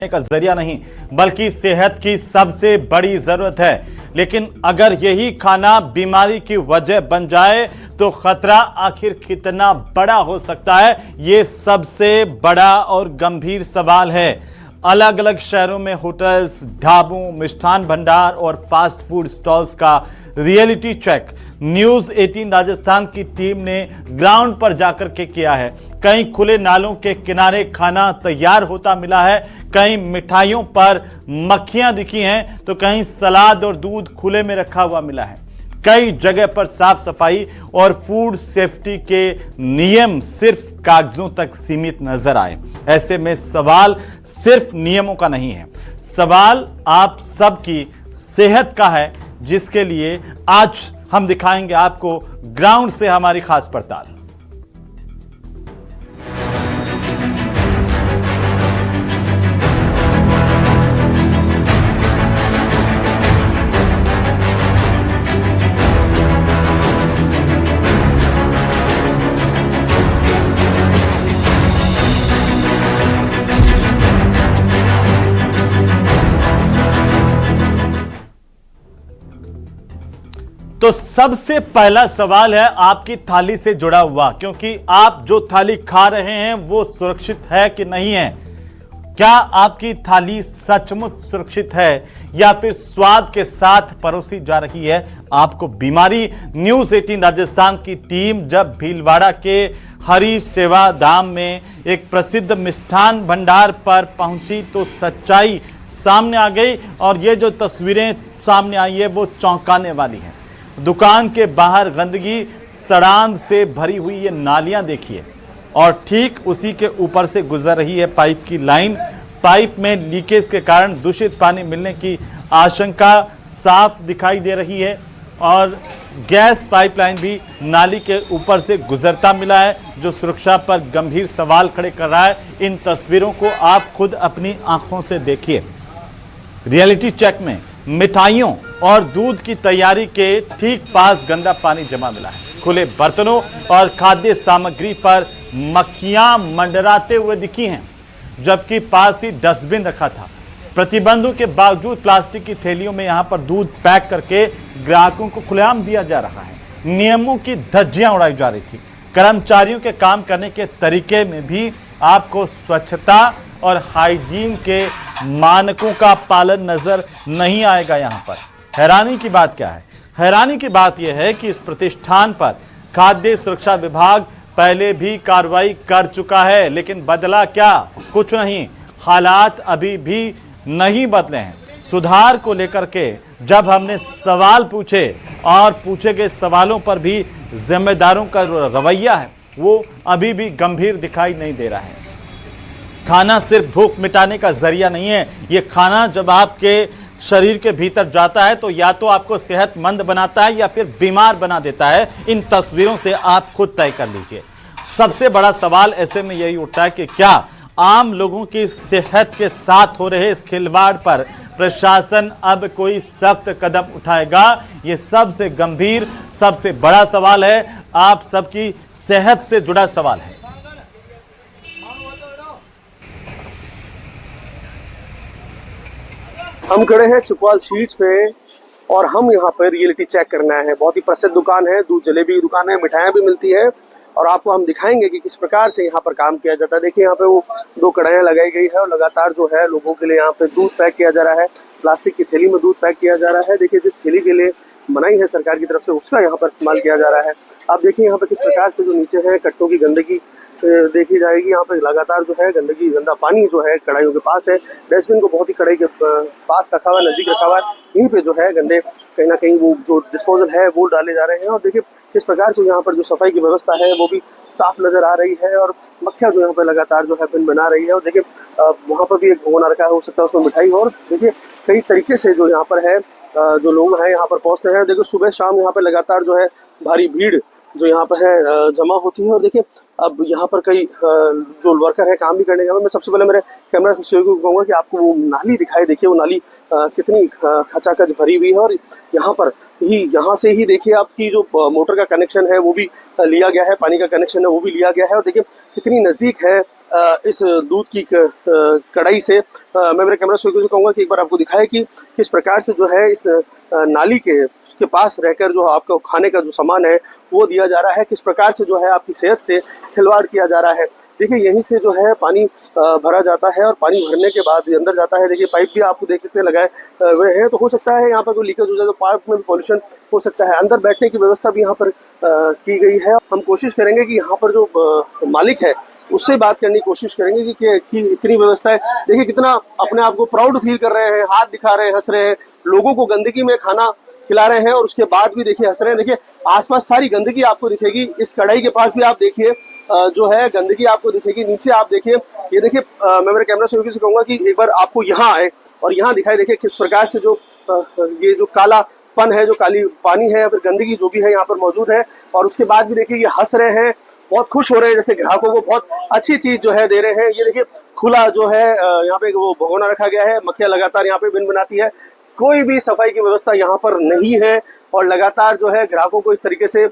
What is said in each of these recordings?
का जरिया नहीं बल्कि सेहत की सबसे बड़ी जरूरत है। लेकिन अगर यही खाना बीमारी की वजह बन जाए तो खतरा आखिर कितना बड़ा हो सकता है, ये सबसे बड़ा और गंभीर सवाल है। अलग अलग शहरों में होटल्स, ढाबों, मिष्ठान भंडार और फास्ट फूड स्टॉल्स का रियलिटी चेक न्यूज़ 18 राजस्थान की टीम ने ग्राउंड पर जाकर के किया है। कहीं खुले नालों के किनारे खाना तैयार होता मिला है, कहीं मिठाइयों पर मक्खियां दिखी हैं, तो कहीं सलाद और दूध खुले में रखा हुआ मिला है। कई जगह पर साफ सफाई और फूड सेफ्टी के नियम सिर्फ कागजों तक सीमित नजर आए। ऐसे में सवाल सिर्फ नियमों का नहीं है, सवाल आप सबकी सेहत का है, जिसके लिए आज हम दिखाएंगे आपको ग्राउंड से हमारी खास पड़ताल। तो सबसे पहला सवाल है आपकी थाली से जुड़ा हुआ, क्योंकि आप जो थाली खा रहे हैं वो सुरक्षित है कि नहीं है। क्या आपकी थाली सचमुच सुरक्षित है या फिर स्वाद के साथ परोसी जा रही है आपको बीमारी। न्यूज़ 18 राजस्थान की टीम जब भीलवाड़ा के हरि सेवा धाम में एक प्रसिद्ध मिष्ठान भंडार पर पहुंची तो सच्चाई सामने आ गई, और ये जो तस्वीरें सामने आई है वो चौंकाने वाली है। दुकान के बाहर गंदगी, सड़ांध से भरी हुई ये नालियां देखिए, और ठीक उसी के ऊपर से गुजर रही है पाइप की लाइन। पाइप में लीकेज के कारण दूषित पानी मिलने की आशंका साफ दिखाई दे रही है, और गैस पाइपलाइन भी नाली के ऊपर से गुजरता मिला है, जो सुरक्षा पर गंभीर सवाल खड़े कर रहा है। इन तस्वीरों को आप खुद अपनी आंखों से देखिए। रियलिटी चेक में मिठाइयों और दूध की तैयारी के ठीक पास गंदा पानी जमा मिला है। खुले बर्तनों और खाद्य सामग्री पर मक्खियां मंडराते हुए दिखी हैं, जबकि पास ही डस्टबिन रखा था। प्रतिबंधों के बावजूद प्लास्टिक की थैलियों में यहां पर दूध पैक करके ग्राहकों को खुलेआम दिया जा रहा है। नियमों की धज्जियां उड़ाई जा रही थी। कर्मचारियों के काम करने के तरीके में भी आपको स्वच्छता और हाइजीन के मानकों का पालन नजर नहीं आएगा। यहां पर हैरानी की बात क्या है? हैरानी की बात यह है कि इस प्रतिष्ठान पर खाद्य सुरक्षा विभाग पहले भी कार्रवाई कर चुका है, लेकिन बदला क्या? कुछ नहीं। हालात अभी भी नहीं बदले हैं। सुधार को लेकर के जब हमने सवाल पूछे और पूछे गए सवालों पर भी जिम्मेदारों का रवैया है वो अभी भी गंभीर दिखाई नहीं दे रहा है। खाना सिर्फ भूख मिटाने का जरिया नहीं है। ये खाना जब आपके शरीर के भीतर जाता है तो या तो आपको सेहतमंद बनाता है या फिर बीमार बना देता है। इन तस्वीरों से आप खुद तय कर लीजिए। सबसे बड़ा सवाल ऐसे में यही उठता है कि क्या आम लोगों की सेहत के साथ हो रहे इस खिलवाड़ पर प्रशासन अब कोई सख्त कदम उठाएगा? ये सबसे गंभीर, सबसे बड़ा सवाल है। आप सबकी सेहत से जुड़ा सवाल है। हम खड़े हैं सुखवाल स्वीट्स पे और हम यहाँ पर रियलिटी चेक करना है। बहुत ही प्रसिद्ध दुकान है, दूध जलेबी की दुकान है, मिठाइयाँ भी मिलती है, और आपको हम दिखाएंगे कि किस प्रकार से यहाँ पर काम किया जाता है। देखिए यहाँ पे वो 2 कढ़ाइयाँ लगाई गई है और लगातार जो है लोगों के लिए यहाँ पे दूध पैक किया जा रहा है। प्लास्टिक की थैली में दूध पैक किया जा रहा है। देखिए जिस थैली के लिए मनाही है सरकार की तरफ से उसका यहाँ पर इस्तेमाल किया जा रहा है। आप देखिए यहाँ पे किस प्रकार से जो नीचे है कट्टों की गंदगी देखी जाएगी। यहाँ पे लगातार जो है गंदगी, गंदा पानी जो है कढ़ाइयों के पास है। डस्टबिन को बहुत ही कढ़ाई के पास रखा हुआ है, नजदीक रखा हुआ है। यहीं पे जो है गंदे कहीं ना कहीं वो जो डिस्पोजल है वो डाले जा रहे हैं। और देखिए किस प्रकार से यहाँ पर जो सफाई की व्यवस्था है वो भी साफ नजर आ रही है, और मक्खियाँ जो यहाँ पर लगातार जो है भिन बना रही है। और देखिए वहाँ पर भी एक भगोना रखा है, हो सकता है उसमें मिठाई हो। और देखिए कई तरीके से जो यहाँ पर है जो लोग हैं यहाँ पर पहुँचते हैं। देखिए सुबह शाम यहाँ पर लगातार जो है भारी भीड़ जो यहाँ पर है जमा होती है। और देखिए अब यहाँ पर कई जो वर्कर है काम भी करने के बाद मैं सबसे पहले मेरे कैमरा सहयोगी को कहूँगा कि आपको वो नाली दिखाई। देखिए वो नाली कितनी खचाखच भरी हुई है, और यहाँ से ही देखिए आपकी जो मोटर का कनेक्शन है वो भी लिया गया है, पानी का कनेक्शन है वो भी लिया गया है। और देखिए कितनी नज़दीक है इस दूध की कढ़ाई से मैं मेरे कैमरा से कहूँगा कि एक बार आपको दिखाए कि किस प्रकार से जो है इस नाली के पास रहकर जो आपको खाने का जो सामान है वो दिया जा रहा है, किस प्रकार से जो है आपकी सेहत से खिलवाड़ किया जा रहा है। देखिए यहीं से जो है पानी भरा जाता है और पानी भरने के बाद अंदर जाता है। देखिए पाइप भी आपको देख सकते हैं लगाए हुए हैं, तो हो सकता है यहाँ पर कोई लीकेज हो जाए तो पाइप में भी पॉल्यूशन हो सकता है। अंदर बैठने की व्यवस्था भी यहाँ पर की गई है। हम कोशिश करेंगे कि यहाँ पर जो मालिक है उससे बात करने की कोशिश करेंगे कि इतनी व्यवस्था है। देखिए कितना अपने आप को प्राउड फील कर रहे हैं, हाथ दिखा रहे हैं, हंस रहे हैं, लोगों को गंदगी में खाना खिला रहे हैं और उसके बाद भी देखिए हंस रहे हैं। देखिए आसपास सारी गंदगी आपको दिखेगी, इस कढ़ाई के पास भी आप देखिए जो है गंदगी आपको दिखेगी। नीचे आप देखिए, ये देखिए मैं मेरे कैमरा से कहूँगा कि एक बार आपको यहाँ आए और यहाँ दिखाई, देखिए किस प्रकार से जो ये जो कालापन है, जो काली पानी है या फिर गंदगी जो भी है यहाँ पर मौजूद है। और उसके बाद भी देखिए ये हंस रहे हैं, बहुत खुश हो रहे हैं, जैसे ग्राहकों को बहुत अच्छी चीज जो है दे रहे हैं। ये देखिए खुला जो है यहाँ पे वो भगोना रखा गया है, मक्खियाँ लगातार यहाँ पे बिन बनाती है, कोई भी सफाई की व्यवस्था यहाँ पर नहीं है और लगातार जो है ग्राहकों को इस तरीके से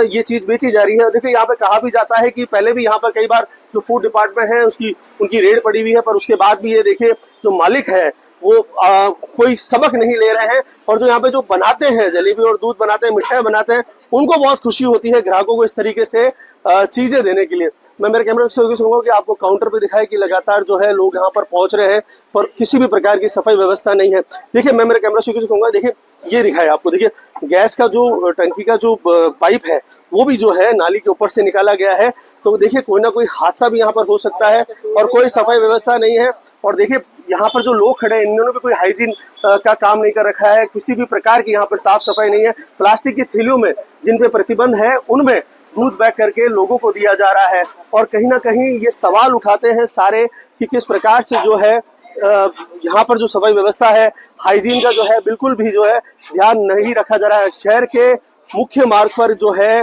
ये चीज बेची जा रही है। देखिए यहाँ पे कहा भी जाता है कि पहले भी यहाँ पर कई बार जो फूड डिपार्टमेंट है उनकी रेड पड़ी हुई है, पर उसके बाद भी ये देखिए जो मालिक है वो कोई सबक नहीं ले रहे हैं। और जो यहाँ पे जो बनाते हैं, जलेबी और दूध बनाते हैं, मिठाई बनाते हैं, उनको बहुत खुशी होती है ग्राहकों को इस तरीके से चीजें देने के लिए। मैं मेरे कैमरे से कहूँगा कि आपको काउंटर पे दिखाए कि लगातार जो है लोग यहाँ पर पहुंच रहे हैं, पर किसी भी प्रकार की सफाई व्यवस्था नहीं है। देखिए मैं मेरे कैमरा से कहूँगा, देखिए ये दिखाए आपको, देखिए गैस का जो टंकी का जो पाइप है वो भी जो है नाली के ऊपर से निकाला गया है। तो देखिए कोई ना कोई हादसा भी यहाँ पर हो सकता है और कोई सफाई व्यवस्था नहीं है। और देखिए यहाँ पर जो लोग खड़े हैं इन्होंने भी कोई हाइजीन का काम नहीं कर रखा है, किसी भी प्रकार की यहाँ पर साफ सफाई नहीं है। प्लास्टिक की थैलियों में जिन पे प्रतिबंध है उनमें दूध पैक करके लोगों को दिया जा रहा है। और कहीं ना कहीं ये सवाल उठाते हैं सारे कि किस प्रकार से जो है यहाँ पर जो सफाई व्यवस्था है, हाइजीन का जो है बिल्कुल भी जो है ध्यान नहीं रखा जा रहा है। शहर के मुख्य मार्ग पर जो है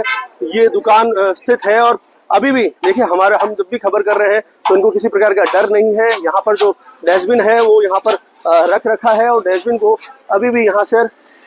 ये दुकान स्थित है और अभी भी देखिए हम जब भी खबर कर रहे हैं तो इनको किसी प्रकार का डर नहीं है। यहाँ पर जो डस्टबिन है वो यहाँ पर रख रखा है और डस्टबिन को अभी भी यहाँ से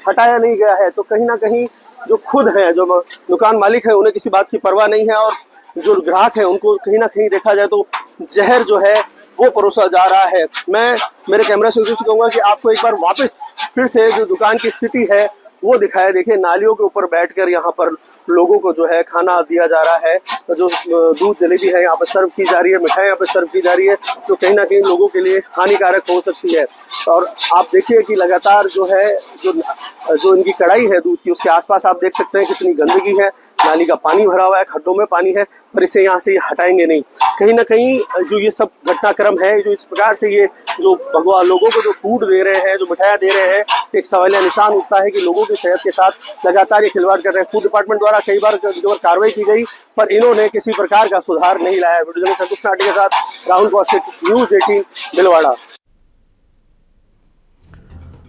हटाया नहीं गया है। तो कहीं ना कहीं जो खुद है, जो दुकान मालिक है, उन्हें किसी बात की परवाह नहीं है और जो ग्राहक है उनको कहीं ना कहीं देखा जाए तो जहर जो है वो परोसा जा रहा है। मैं मेरे कैमरा से कहूँगा कि आपको एक बार वापस फिर से जो दुकान की स्थिति है वो दिखाया। देखिए नालियों के ऊपर बैठकर यहाँ पर लोगों को जो है खाना दिया जा रहा है, जो दूध जलेबी है यहाँ पर सर्व की जा रही है, मिठाई यहाँ पर सर्व की जा रही है, जो कहीं ना कहीं लोगों के लिए हानिकारक हो सकती है। और आप देखिए कि लगातार जो है जो इनकी कढ़ाई है दूध की, उसके आसपास आप देख सकते हैं कितनी गंदगी है, नाली का पानी भरा हुआ है, खड्डों में पानी है, पर इसे यहाँ से ये हटाएंगे नहीं। कहीं ना कहीं जो ये सब घटनाक्रम है, जो इस प्रकार से ये जो भगवान लोगों को जो फूड दे रहे हैं, जो मिठाइयाँ दे रहे हैं, एक सवालिया निशान उठता है कि लोगों की सेहत के साथ लगातार ये खिलवाड़ कर रहे हैं। फूड डिपार्टमेंट द्वारा कई बार कार्रवाई की गई पर इन्होंने किसी प्रकार का सुधार नहीं लाया। वीडियो जर्नलिस्ट संतोष नाटी के साथ राहुल कौशिक, न्यूज़ 18 भीलवाड़ा।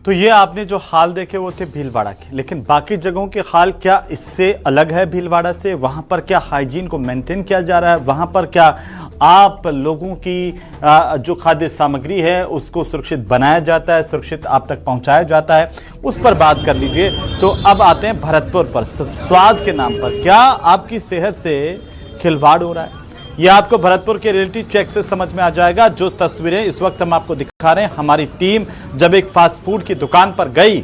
तो ये आपने जो हाल देखे वो थे भीलवाड़ा के, लेकिन बाकी जगहों के हाल क्या इससे अलग है भीलवाड़ा से? वहां पर क्या हाइजीन को मेंटेन किया जा रहा है? वहां पर क्या आप लोगों की जो खाद्य सामग्री है उसको सुरक्षित बनाया जाता है, सुरक्षित आप तक पहुंचाया जाता है? उस पर बात कर लीजिए। तो अब आते हैं भरतपुर पर। स्वाद के नाम पर क्या आपकी सेहत से खिलवाड़ हो रहा है? यह आपको भरतपुर के रियलिटी चेक से समझ में आ जाएगा। जो तस्वीरें इस वक्त हम आपको दिखा रहे हैं, हमारी टीम जब एक फास्ट फूड की दुकान पर गई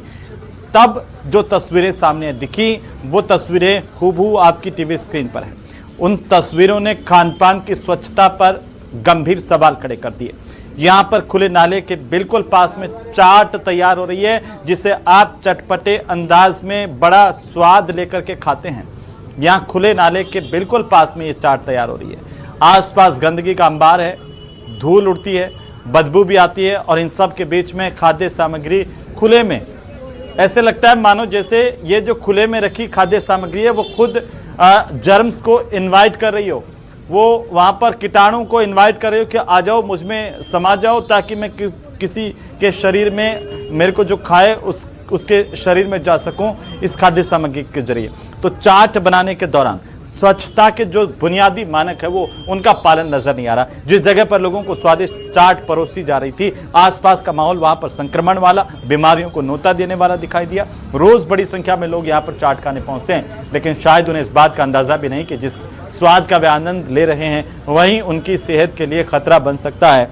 तब जो तस्वीरें सामने दिखी वो तस्वीरें हूबहू आपकी टीवी स्क्रीन पर हैं। उन तस्वीरों ने खान पान की स्वच्छता पर गंभीर सवाल खड़े कर दिए। यहाँ पर खुले नाले के बिल्कुल पास में चाट तैयार हो रही है, जिसे आप चटपटे अंदाज में बड़ा स्वाद लेकर के खाते हैं। यहाँ खुले नाले के बिल्कुल पास में ये चाट तैयार हो रही है। आसपास गंदगी का अंबार है, धूल उड़ती है, बदबू भी आती है और इन सब के बीच में खाद्य सामग्री खुले में, ऐसे लगता है मानो जैसे ये जो खुले में रखी खाद्य सामग्री है वो खुद जर्म्स को इनवाइट कर रही हो, वो वहाँ पर कीटाणु को इनवाइट कर रही हो कि आ जाओ, मुझ में समा जाओ, ताकि मैं किसी के शरीर में मेरे को जो खाए उसके शरीर में जा सकूं इस खाद्य सामग्री के जरिए। तो चाट बनाने के दौरान स्वच्छता के जो बुनियादी मानक है वो उनका पालन नजर नहीं आ रहा। जिस जगह पर लोगों को स्वादिष्ट चाट परोसी जा रही थी, आसपास का माहौल वहां पर संक्रमण वाला, बीमारियों को न्योता देने वाला दिखाई दिया। रोज बड़ी संख्या में लोग यहां पर चाट खाने पहुंचते हैं, लेकिन शायद उन्हें इस बात का अंदाजा भी नहीं कि जिस स्वाद का वे आनंद ले रहे हैं वहीं उनकी सेहत के लिए खतरा बन सकता है।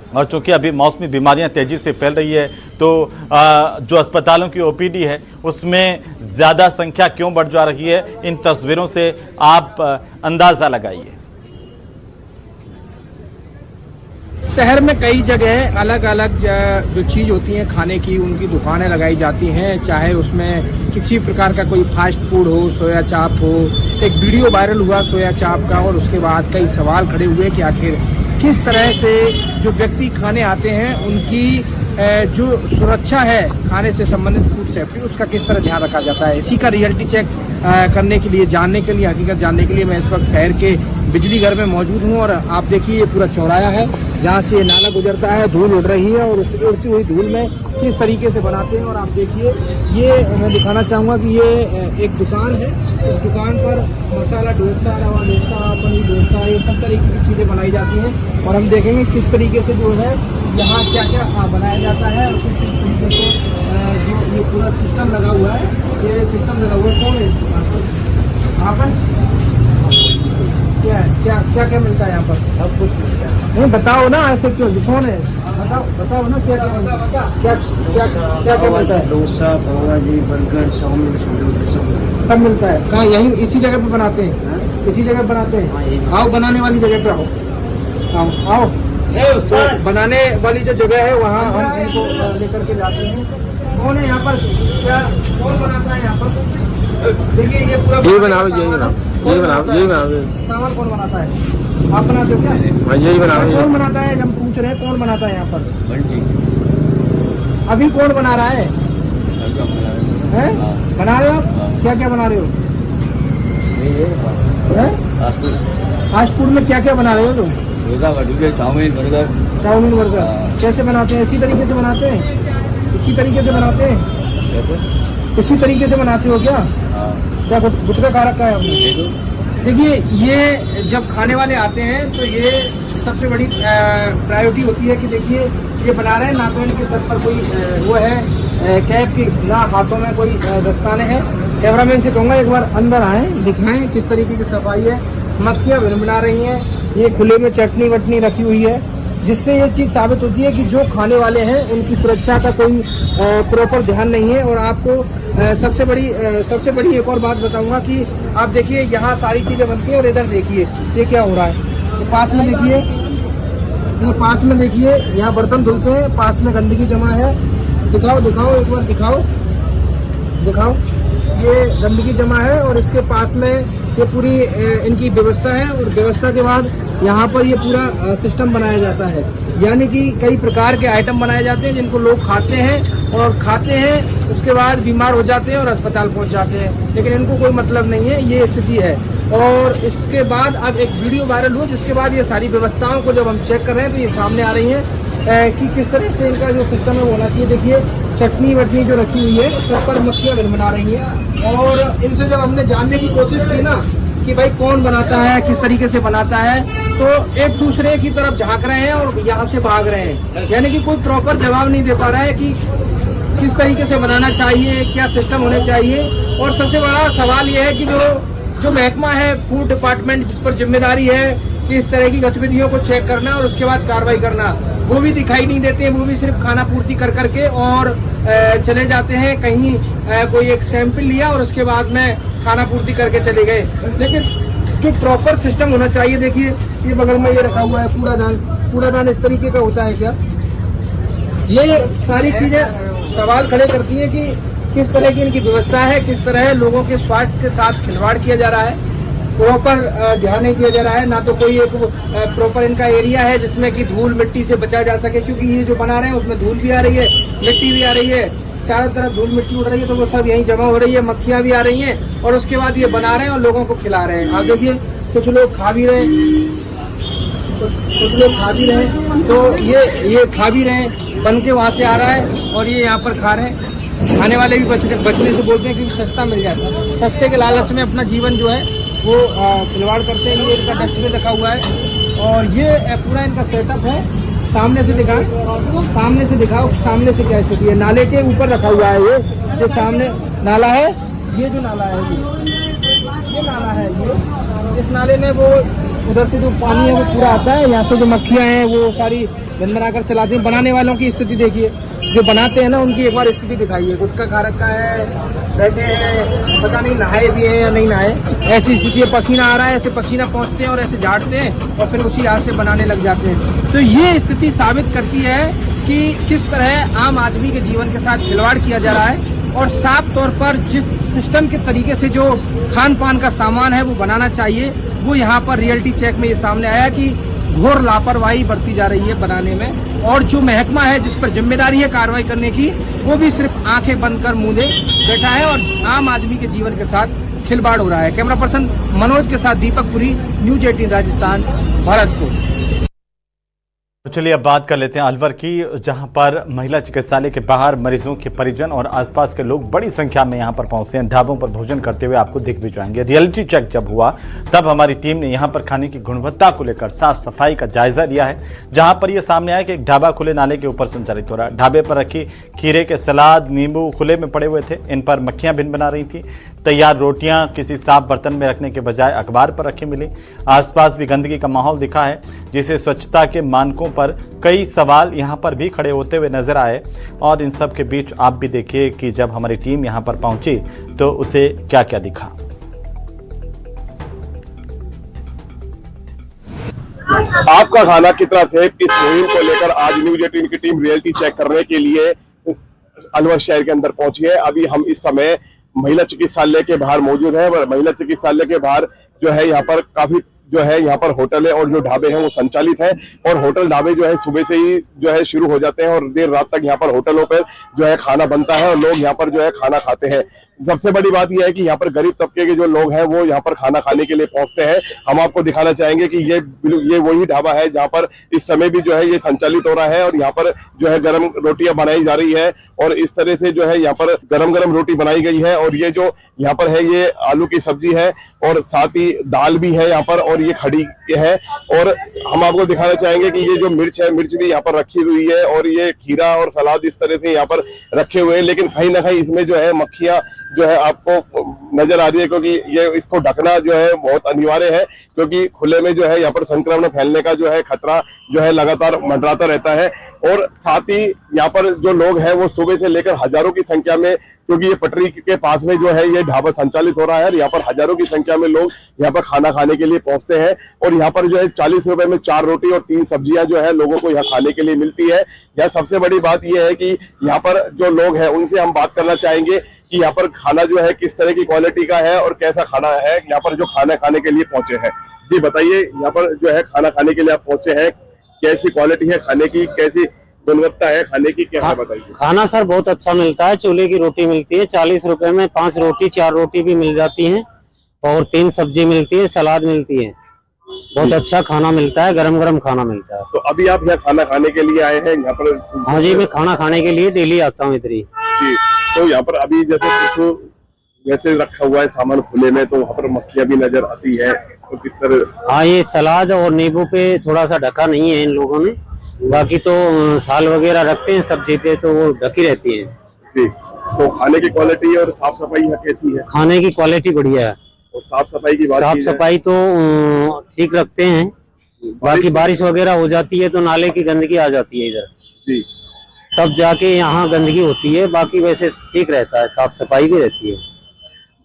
और चूंकि अभी मौसमी बीमारियां तेजी से फैल रही है, तो जो अस्पतालों की ओपीडी है उसमें ज़्यादा संख्या क्यों बढ़ जा रही है, इन तस्वीरों से आप अंदाज़ा लगाइए। शहर में कई जगह अलग अलग जो चीज़ होती हैं खाने की, उनकी दुकानें लगाई जाती हैं, चाहे उसमें किसी प्रकार का कोई फास्ट फूड हो, सोया चाप हो। एक वीडियो वायरल हुआ सोया चाप का, और उसके बाद कई सवाल खड़े हुए कि आखिर किस तरह से जो व्यक्ति खाने आते हैं उनकी जो सुरक्षा है खाने से संबंधित, फूड सेफ्टी, उसका किस तरह ध्यान रखा जाता है। इसी का रियलिटी चेक करने के लिए, जानने के लिए, हकीकत जानने के लिए मैं इस वक्त शहर के बिजली घर में मौजूद हूँ। और आप देखिए ये पूरा चौराहा है जहाँ से ये नाला गुजरता है, धूल उड़ रही है, और उस उड़ती हुई धूल में किस तरीके से बनाते हैं। और आप देखिए ये मैं दिखाना चाहूँगा कि ये एक दुकान है, इस दुकान पर मसाला डोसा, रवा डोसा, पनीर डोसा, ये सब तरीके की चीज़ें बनाई जाती हैं। और हम देखेंगे किस तरीके से जो है यहाँ क्या क्या बनाया जाता है, और किस तरीके से जो ये पूरा सिस्टम लगा हुआ है, ये सिस्टम लगा हुआ है। कौन है यहाँ पर? क्या क्या मिलता है यहाँ पर? सब कुछ मिलता है। नहीं बताओ ना, ऐसे क्यों, कौन है? बताओ ना, क्या क्या मिलता है? डोसा, पाव भाजी, बर्गर, चाउमीन, सब मिलता है। कहाँ? यहीं इसी जगह पे बनाते हैं? इसी जगह बनाते हैं? आओ बनाने वाली जगह पे आओ। तो बनाने वाली जो जगह है वहाँ हम इनको लेकर के जाते हैं। कौन है यहाँ पर? क्या कौन बनाता है यहाँ पर? देखिए ये पूरा यही बनाओ, यही बनाओ, यही बनाओ, यही बनाओ। चावल कौन बनाता है? आप बनाते हो क्या? हाँ यही बनाओ। कौन बनाता है? हम पूछ रहे हैं कौन बनाता है यहाँ पर? अभी कौन बना रहा है? बना रहे हो आप? क्या क्या बना रहे हो? फास्ट फूड में क्या क्या बना रहे हो तुम? Chowmein, burger. चाउमीन, बर्गर कैसे बनाते हैं? इसी तरीके से बनाते हैं? इसी तरीके से बनाते हैं? इसी तरीके से बनाते हो क्या? क्या गुटखा खा रखा है आपने? देखिए ये जब खाने वाले आते हैं तो ये सबसे बड़ी प्रायोरिटी होती है कि देखिए ये बना रहे हैं, ना तो इनके सर पर कोई वो है कैप की, ना हाथों में कोई दस्ताने हैं। कैमरामैन से कहूँगा एक बार अंदर आए, दिखाएं किस तरीके की सफाई है। मक्खियाँ बना रही हैं, ये खुले में चटनी वटनी रखी हुई है, जिससे ये चीज़ साबित होती है कि जो खाने वाले हैं उनकी सुरक्षा का कोई प्रॉपर ध्यान नहीं है। और आपको सबसे बड़ी एक और बात बताऊंगा कि आप देखिए यहाँ सारी चीज़ें बनती हैं, और इधर देखिए ये क्या हो रहा है। ये पास में देखिए, ये पास में देखिए, यहाँ बर्तन धुलते हैं, पास में गंदगी जमा है। दिखाओ एक बार दिखाओ, ये गंदगी जमा है, और इसके पास में ये पूरी इनकी व्यवस्था है। और व्यवस्था के बाद यहाँ पर ये पूरा सिस्टम बनाया जाता है, यानी कि कई प्रकार के आइटम बनाए जाते हैं जिनको लोग खाते हैं, उसके बाद बीमार हो जाते हैं और अस्पताल पहुँच जाते हैं, लेकिन इनको कोई मतलब नहीं है। ये स्थिति है। और इसके बाद अब एक वीडियो वायरल हुआ, जिसके बाद ये सारी व्यवस्थाओं को जब हम चेक कर रहे हैं तो ये सामने आ रही है कि किस तरह से इनका जो सिस्टम है वो होना चाहिए। देखिए चटनी वटनी जो रखी हुई है, सब पर मक्खियाँ बना रही हैं। और इनसे जब हमने जानने की कोशिश की ना कि भाई कौन बनाता है, किस तरीके से बनाता है, तो एक दूसरे की तरफ झांक रहे हैं और यहाँ से भाग रहे हैं, यानी कि कोई प्रॉपर जवाब नहीं दे पा रहा है कि किस तरीके से बनाना चाहिए, क्या सिस्टम होने चाहिए। और सबसे बड़ा सवाल ये है कि जो महकमा है फूड डिपार्टमेंट, जिस पर जिम्मेदारी है कि इस तरह की गतिविधियों को चेक करना और उसके बाद कार्रवाई करना, वो भी दिखाई नहीं देते हैं। वो भी सिर्फ खाना पूर्ति कर करके और चले जाते हैं। कहीं कोई एक सैंपल लिया और उसके बाद में खाना पूर्ति करके चले गए, लेकिन जो प्रॉपर सिस्टम होना चाहिए। देखिए ये बगल में ये रखा हुआ है कूड़ादान इस तरीके का होता है क्या? ये सारी चीजें सवाल खड़े करती है कि किस तरह की इनकी व्यवस्था है, किस तरह लोगों के स्वास्थ्य के साथ खिलवाड़ किया जा रहा है, प्रॉपर ध्यान नहीं दिया जा रहा है। ना तो कोई एक प्रॉपर इनका एरिया है जिसमें कि धूल मिट्टी से बचा जा सके, क्योंकि ये जो बना रहे हैं उसमें धूल भी आ रही है, मिट्टी भी आ रही है, चारों तरफ धूल मिट्टी उड़ रही है, तो वो सब यहीं जमा हो रही है, मक्खियाँ भी आ रही हैं, और उसके बाद ये बना रहे हैं और लोगों को खिला रहे हैं। आप देखिए कुछ लोग खा भी रहे हैं, तो ये खा भी रहे हैं, बन के वहाँ से आ रहा है और ये यहाँ पर खा रहे हैं। खाने वाले भी बचने से बोलते हैं क्योंकि सस्ता मिल जाता है, सस्ते के लालच में अपना जीवन जो है वो खिलवाड़ करते हैं। ये इनका डस्टबिन रखा हुआ है और ये पूरा इनका सेटअप है। सामने से दिखाओ, सामने से क्या स्थिति है। नाले के ऊपर रखा हुआ है ये सामने नाला है। ये जो नाला है ये नाला है। ये इस नाले में वो उधर से जो पानी है वो पूरा आता है। यहाँ से जो मक्खियाँ हैं वो सारी गंद बनाकर चलाते हैं। बनाने वालों की स्थिति देखिए, जो बनाते हैं ना उनकी एक बार स्थिति दिखाइए। गुटखा खा रखा है, बैठे हैं, पता नहीं नहाए भी है या नहीं नहाए, ऐसी स्थिति है। पसीना आ रहा है, ऐसे पसीना पहुँचते हैं और ऐसे झाड़ते हैं और फिर उसी हाथ से बनाने लग जाते हैं। तो ये स्थिति साबित करती है कि किस तरह आम आदमी के जीवन के साथ खिलवाड़ किया जा रहा है। और साफ तौर पर जिस सिस्टम के तरीके से जो खान पान का सामान है वो बनाना चाहिए, वो यहाँ पर रियलिटी चेक में ये सामने आया कि घोर लापरवाही बरती जा रही है बनाने में। और जो महकमा है जिस पर जिम्मेदारी है कार्रवाई करने की, वो भी सिर्फ आंखें बंद कर मूंदे बैठा है और आम आदमी के जीवन के साथ खिलवाड़ हो रहा है। कैमरा पर्सन मनोज के साथ दीपक पुरी, न्यूज 18 राजस्थान, भरतपुर। तो चलिए अब बात कर लेते हैं अलवर की, जहां पर महिला चिकित्सालय के बाहर मरीजों के परिजन और आसपास के लोग बड़ी संख्या में यहां पर पहुंचते हैं। ढाबों पर भोजन करते हुए आपको दिख भी जाएंगे। रियलिटी चेक जब हुआ तब हमारी टीम ने यहां पर खाने की गुणवत्ता को लेकर साफ सफाई का जायजा लिया है, जहां पर यह सामने आया कि एक ढाबा खुले नाले के ऊपर संचालित हो रहा है। ढाबे पर रखी खीरे के सलाद, नींबू खुले में पड़े हुए थे। इन पर मक्खियां भिन बना रही थी। तैयार रोटियां किसी साफ बर्तन में रखने के बजाय अखबार पर रखी मिली। आसपास भी गंदगी का माहौल दिखा है, जिसे स्वच्छता के मानकों पर कई सवाल यहां पर भी खड़े होते हुए नजर आए। और इन सब के बीच आप भी देखिए कि जब हमारी टीम यहां पर पहुंची तो उसे क्या क्या दिखा। आपका खाना कितना सेफ, इस मुहिम को लेकर आज न्यूज 18 की टीम रियलिटी चेक करने के लिए अलवर शहर के अंदर पहुंची है। अभी हम इस समय महिला चिकित्सालय के बाहर मौजूद है। महिला चिकित्सालय के बाहर जो है यहाँ पर काफी जो है यहाँ पर होटल है और जो ढाबे हैं वो संचालित है। और होटल ढाबे जो है सुबह से ही जो है शुरू हो जाते हैं और देर रात तक यहाँ पर होटलों पर जो है खाना बनता है और लोग यहाँ पर जो है खाना खाते हैं। सबसे बड़ी बात यह है कि यहाँ पर गरीब तबके के जो लोग हैं वो यहाँ पर खाना खाने के लिए पहुंचते हैं। हम आपको दिखाना चाहेंगे कि ये वही ढाबा है जहाँ पर इस समय भी जो है ये संचालित हो रहा है और यहाँ पर जो है गर्म रोटियां बनाई जा रही है और इस तरह से जो है यहाँ पर गरम गरम रोटी बनाई गई है। और ये जो यहाँ पर है ये आलू की सब्जी है और साथ ही दाल भी है यहाँ पर और ये खड़ी है। और हम आपको दिखाना चाहेंगे कि ये जो मिर्च है, मिर्च भी यहाँ पर रखी हुई है और ये खीरा और सलाद इस तरह से यहाँ पर रखे हुए हैं। लेकिन कहीं ना कहीं इसमें जो है मक्खियां जो है आपको नजर आ रही है, क्योंकि ये इसको ढकना जो है बहुत अनिवार्य है, क्योंकि खुले में जो है यहाँ पर संक्रमण फैलने का जो है खतरा जो है लगातार मंडराता रहता है। और साथ ही यहाँ पर जो लोग हैं वो सुबह से लेकर हजारों की संख्या में, क्योंकि ये पटरी के पास में जो है ये ढाबा संचालित हो रहा है और यहाँ पर हजारों की संख्या में लोग यहाँ पर खाना खाने के लिए पहुंचते हैं। और यहाँ पर जो है 40 रुपए में 4 रोटी और 3 सब्जियां जो है लोगों को यहाँ खाने के लिए मिलती है। यहाँ सबसे बड़ी बात यह है कि यहाँ पर जो लोग हैं उनसे हम बात करना चाहेंगे कि यहाँ पर खाना जो है किस तरह की क्वालिटी का है और कैसा खाना है यहाँ पर जो खाना खाने के लिए पहुंचे हैं। जी बताइए, यहाँ पर जो है खाना खाने के लिए आप पहुंचे हैं, कैसी क्वालिटी है खाने की, कैसी गुणवत्ता है खाने की, क्या है बताइए। खाना सर बहुत अच्छा मिलता है। चूल्हे की रोटी मिलती है 40 रुपए में, 5 रोटी 4 रोटी भी मिल जाती हैं और 3 सब्जी मिलती है, सलाद मिलती है। बहुत अच्छा खाना मिलता है, गरम गरम खाना मिलता है। तो अभी आप यहाँ खाना खाने के लिए आए हैं यहाँ पर? हाँ जी, मैं खाना खाने के लिए डेली आता हूँ इधर ही। जी, तो यहाँ पर अभी जैसे कुछ वैसे रखा हुआ है सामान खुले में, तो वहाँ पर मक्खियाँ भी नजर आती है, तो किस तरह? हाँ, ये सलाद और नींबू पे थोड़ा सा ढका नहीं है इन लोगों ने, बाकी तो थाल वगैरह रखते हैं सब्जी पे तो वो ढकी रहती है। जी, तो खाने की क्वालिटी और साफ सफाई यहाँ कैसी है? खाने की क्वालिटी बढ़िया है और साफ सफाई की बात, साफ सफाई तो ठीक रखते हैं। बाकी बारिश वगैरह हो जाती है तो नाले की गंदगी आ जाती है इधर, जी, तब जाके यहाँ गंदगी होती है। बाकी वैसे ठीक रहता है, साफ सफाई भी रहती है।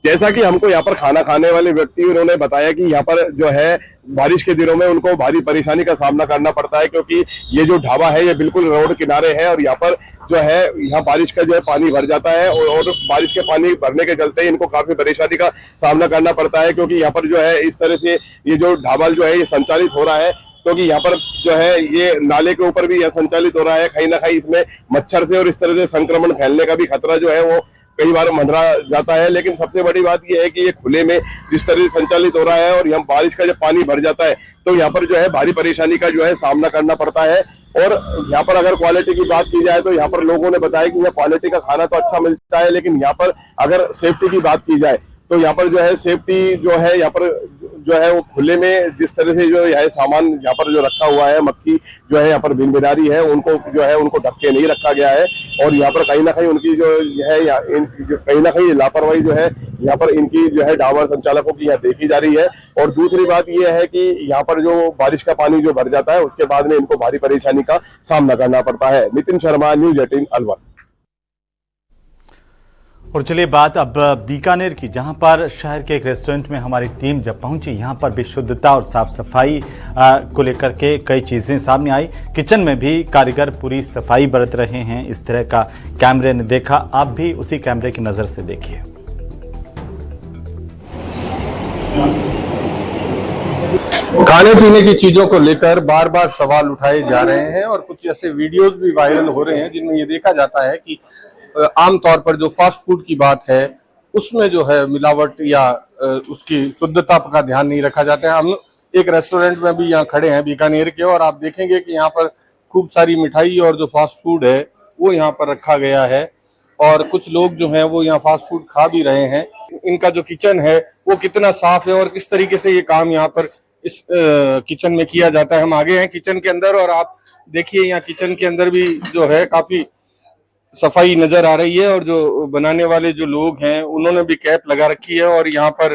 जैसा कि हमको यहाँ पर खाना खाने वाले व्यक्ति उन्होंने बताया कि यहाँ पर जो है बारिश के दिनों में उनको भारी परेशानी का सामना करना पड़ता है, क्योंकि ये जो ढाबा है ये बिल्कुल रोड किनारे है और यहाँ पर जो है यहाँ बारिश का जो है पानी भर जाता है और बारिश के पानी भरने के चलते इनको काफी परेशानी का सामना करना पड़ता है। क्योंकि यहाँ पर जो है इस तरह से ये जो ढाबा जो है ये संचालित हो रहा है, क्योंकि यहाँ पर जो है ये नाले के ऊपर भी यह संचालित हो रहा है। कहीं ना कहीं इसमें मच्छर से और इस तरह से संक्रमण फैलने का भी खतरा जो है वो कई बार मंडरा जाता है। लेकिन सबसे बड़ी बात यह है कि ये खुले में जिस तरह से संचालित हो रहा है और यहाँ बारिश का जब पानी भर जाता है तो यहाँ पर जो है भारी परेशानी का जो है सामना करना पड़ता है। और यहाँ पर अगर क्वालिटी की बात की जाए तो यहाँ पर लोगों ने बताया कि यहाँ क्वालिटी का खाना तो अच्छा मिलता है, लेकिन यहाँ पर अगर सेफ्टी की बात की जाए तो यहाँ पर जो है सेफ्टी जो है यहाँ पर जो है वो खुले में जिस तरह से जो है सामान यहाँ पर जो रखा हुआ है, मक्खी जो है यहाँ पर भिनभिनारी है, उनको जो है उनको ढक के नहीं रखा गया है। और यहाँ पर कहीं ना कहीं उनकी जो है कहीं ना कहीं लापरवाही जो है यहाँ पर इनकी जो है डाबर संचालकों की यहाँ देखी जा रही है। और दूसरी बात ये है कि यहाँ पर जो बारिश का पानी जो भर जाता है उसके बाद में इनको भारी परेशानी का सामना करना पड़ता है। नितिन शर्मा, न्यूज़ 18 अलवर। और चलिए बात अब बीकानेर की, जहां पर शहर के एक रेस्टोरेंट में हमारी टीम जब पहुंची, यहां पर भी शुद्धता और साफ सफाई को लेकर के कई चीज़ें सामने आई। किचन में भी कारीगर पूरी सफाई बरत रहे हैं, इस तरह का कैमरे ने देखा। आप भी उसी कैमरे की नज़र से देखिए। खाने पीने की चीजों को लेकर बार बार सवाल उठाए जा रहे हैं और कुछ ऐसे वीडियोस भी वायरल हो रहे हैं जिनमें ये देखा जाता है कि आमतौर पर जो फास्ट फूड की बात है उसमें जो है मिलावट या उसकी शुद्धता का ध्यान नहीं रखा जाता है। हम एक रेस्टोरेंट में भी यहाँ खड़े हैं बीकानेर के, और आप देखेंगे कि यहाँ पर खूब सारी मिठाई और जो फास्ट फूड है वो यहाँ पर रखा गया है और कुछ लोग जो हैं वो यहाँ फास्ट फूड खा भी रहे हैं। इनका जो किचन है वो कितना साफ है और किस तरीके से ये काम यहाँ पर इस किचन में किया जाता है। हम आगे हैं किचन के अंदर और आप देखिए यहाँ किचन के अंदर भी जो है काफी सफाई नजर आ रही है और जो बनाने वाले जो लोग हैं उन्होंने भी कैप लगा रखी है। और यहाँ पर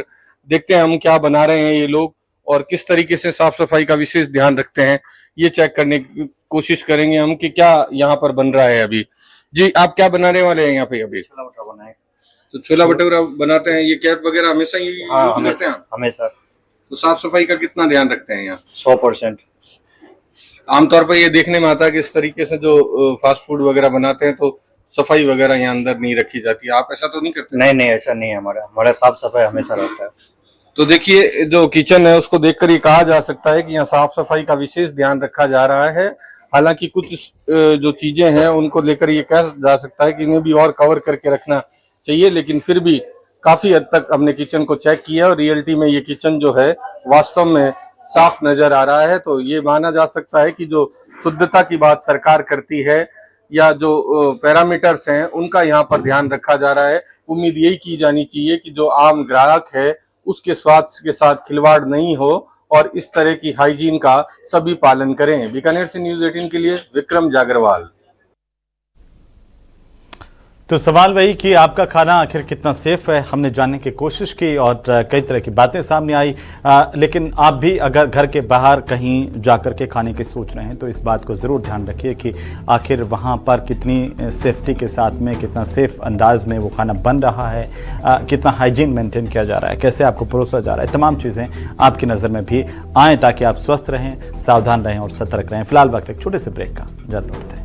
देखते हैं हम क्या बना रहे हैं ये लोग और किस तरीके से साफ सफाई का विशेष ध्यान रखते हैं, ये चेक करने की कोशिश करेंगे हम कि क्या यहाँ पर बन रहा है अभी। जी, आप क्या बनाने वाले हैं यहाँ पे अभी? छोला भटूरा बनाए। तो छोला भटूरा बनाते हैं, ये कैप वगैरह हमेशा ही यूज करते हैं? हमेशा। तो साफ सफाई का कितना ध्यान रखते हैं यहाँ? 100%। आमतौर पर ये देखने में आता है कि इस तरीके से जो फास्ट फूड वगैरह बनाते हैं तो सफाई वगैरह यहाँ अंदर नहीं रखी जाती। आप ऐसा तो नहीं करते? नहीं, ऐसा नहीं है, हमारा साफ सफाई हमेशा रहता है। तो देखिए जो किचन है उसको देखकर ये कहा जा सकता है कि यहाँ साफ सफाई का विशेष ध्यान रखा जा रहा है। हालांकि कुछ जो चीजें हैं उनको लेकर ये कहा जा सकता है कि इन्हें भी और कवर करके रखना चाहिए, लेकिन फिर भी काफी हद तक हमने किचन को चेक किया और रियलिटी में ये किचन जो है वास्तव में साफ नजर आ रहा है। तो ये माना जा सकता है कि जो शुद्धता की बात सरकार करती है या जो पैरामीटर्स हैं उनका यहाँ पर ध्यान रखा जा रहा है। उम्मीद यही की जानी चाहिए कि जो आम ग्राहक है उसके स्वास्थ्य के साथ खिलवाड़ नहीं हो और इस तरह की हाइजीन का सभी पालन करें। बीकानेर से न्यूज़ 18 के लिए विक्रम जागरवाल। तो सवाल वही कि आपका खाना आखिर कितना सेफ है, हमने जानने की कोशिश की और कई तरह की बातें सामने आई। लेकिन आप भी अगर घर के बाहर कहीं जाकर के खाने की सोच रहे हैं तो इस बात को ज़रूर ध्यान रखिए कि आखिर वहाँ पर कितनी सेफ्टी के साथ में, कितना सेफ अंदाज में वो खाना बन रहा है, कितना हाइजीन मेंटेन किया जा रहा है, कैसे आपको परोसा जा रहा है। तमाम चीज़ें आपकी नज़र में भी आएँ ताकि आप स्वस्थ रहें, सावधान रहें और सतर्क रहें। फिलहाल वक्त एक छोटे से ब्रेक का इजाज़त देते हैं।